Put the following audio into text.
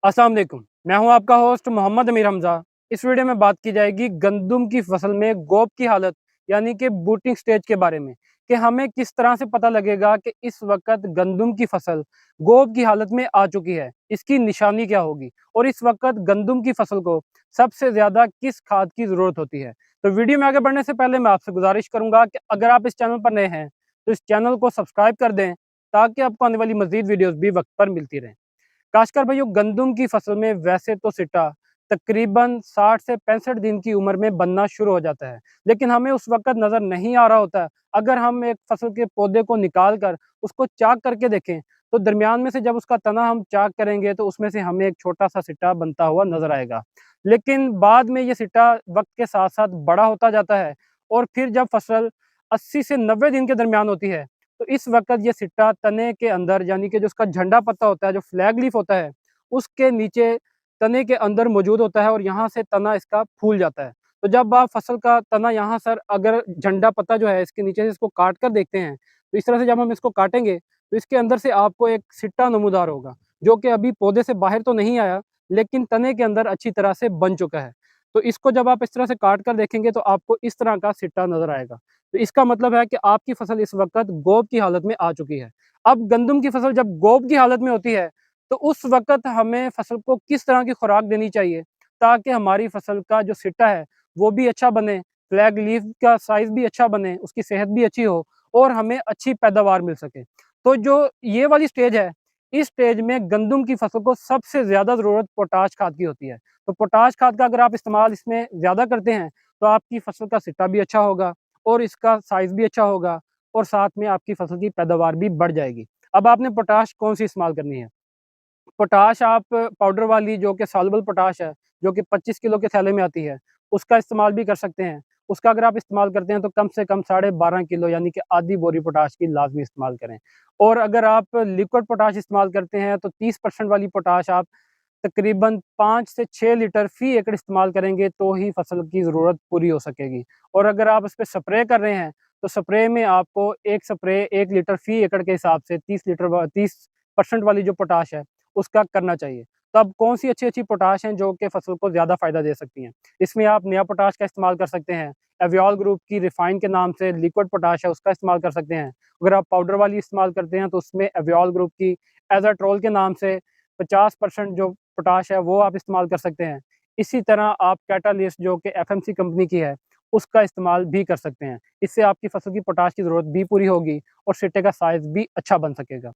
अस्सलाम वालेकुम। मैं हूं आपका होस्ट मोहम्मद अमीर हमजा। इस वीडियो में बात की जाएगी गंदम की फसल में गोब की हालत यानी कि बूटिंग स्टेज के बारे में कि हमें किस तरह से पता लगेगा कि इस वक्त गंदम की फसल गोब की हालत में आ चुकी है, इसकी निशानी क्या होगी और इस वक्त गंदम की फसल को सबसे ज़्यादा किस खाद की ज़रूरत होती है। तो वीडियो में आगे बढ़ने से पहले मैं आपसे गुजारिश करूँगा कि अगर आप इस चैनल पर नए हैं तो इस चैनल को सब्सक्राइब कर दें ताकि आपको आने वाली मज़ीद वीडियोज़ भी वक्त पर मिलती रहें। खासकर भाइयों गंदम की फसल में वैसे तो सिट्टा तकरीबन 60 से 65 दिन की उम्र में बनना शुरू हो जाता है, लेकिन हमें उस वक्त नज़र नहीं आ रहा होता। अगर हम एक फसल के पौधे को निकाल कर उसको चाक करके देखें तो दरमियान में से जब उसका तना हम चाक करेंगे तो उसमें से हमें एक छोटा सा सिट्टा बनता हुआ नजर आएगा। लेकिन बाद में ये सिट्टा वक्त के साथ साथ बड़ा होता जाता है और फिर जब फसल 80 से 90 दिन के दरमियान होती है तो इस वक्त ये सिट्टा तने के अंदर यानी कि जो उसका झंडा पत्ता होता है, जो फ्लैग लीफ होता है, उसके नीचे तने के अंदर मौजूद होता है और यहाँ से तना इसका फूल जाता है। तो जब आप फसल का तना यहाँ सर अगर झंडा पत्ता जो है इसके नीचे से इसको काट कर देखते हैं तो इस तरह से जब हम इसको काटेंगे तो इसके अंदर से आपको एक सिट्टा नमूदार होगा जो कि अभी पौधे से बाहर तो नहीं आया लेकिन तने के अंदर अच्छी तरह से बन चुका है। तो इसको जब आप इस तरह से काट कर देखेंगे तो आपको इस तरह का सिट्टा नजर आएगा। तो इसका मतलब है कि आपकी फसल इस वक्त गोब की हालत में आ चुकी है। अब गंदम की फसल जब गोब की हालत में होती है तो उस वक्त हमें फसल को किस तरह की खुराक देनी चाहिए ताकि हमारी फसल का जो सिट्टा है वो भी अच्छा बने, फ्लैग लीफ का साइज भी अच्छा बने, उसकी सेहत भी अच्छी हो और हमें अच्छी पैदावार मिल सके। तो जो ये वाली स्टेज है, इस स्टेज में गंदम की फसल को सबसे ज़्यादा ज़रूरत पोटाश खाद की होती है। तो पोटाश खाद का अगर आप इस्तेमाल इसमें ज़्यादा करते हैं तो आपकी फसल का सिट्टा भी अच्छा होगा और इसका साइज़ भी अच्छा होगा और साथ में आपकी फसल की पैदावार भी बढ़ जाएगी। अब आपने पोटाश कौन-सी इस्तेमाल करनी है? पोटाश आप पाउडर वाली जो कि सॉल्युबल पोटाश है, जो कि 25 किलो के थैले में आती है, उसका इस्तेमाल भी कर सकते हैं। उसका अगर आप इस्तेमाल करते हैं तो कम से कम साढ़े 12 किलो यानी कि आधी बोरी पोटाश की लाज़मी इस्तेमाल करें। और अगर आप लिक्विड पोटाश इस्तेमाल करते हैं तो 30% वाली पोटाश आप तकरीबन 5 से 6 लीटर फ़ी एकड़ इस्तेमाल करेंगे तो ही फसल की ज़रूरत पूरी हो सकेगी। और अगर आप इस पे स्प्रे कर रहे हैं, तो स्प्रे में आपको एक स्प्रे 1 लीटर फ़ी एकड़ के हिसाब से 30% वाली जो पोटाश है, उसका करना चाहिए। तो अब कौन-सी अच्छी-अच्छी पोटाश हैं जो कि फसल को ज़्यादा फ़ायदा दे सकती हैं? इसमें आप नया पोटाश का इस्तेमाल कर सकते हैं, एवियोल ग्रुप की रिफाइन के नाम से लिक्विड पोटाश है उसका इस्तेमाल कर सकते हैं। अगर आप पाउडर वाली इस्तेमाल करते हैं तो उसमें एवियोल ग्रुप की एज़ाट्रोल के नाम से 50% जो पोटाश है वो आप इस्तेमाल कर सकते हैं। इसी तरह आप कैटालिस्ट जो कि एफएमसी कंपनी की है, उसका इस्तेमाल भी कर सकते हैं। इससे आपकी फसल की पोटाश की ज़रूरत भी पूरी होगी और सिट्टे का साइज़ भी अच्छा बन सकेगा।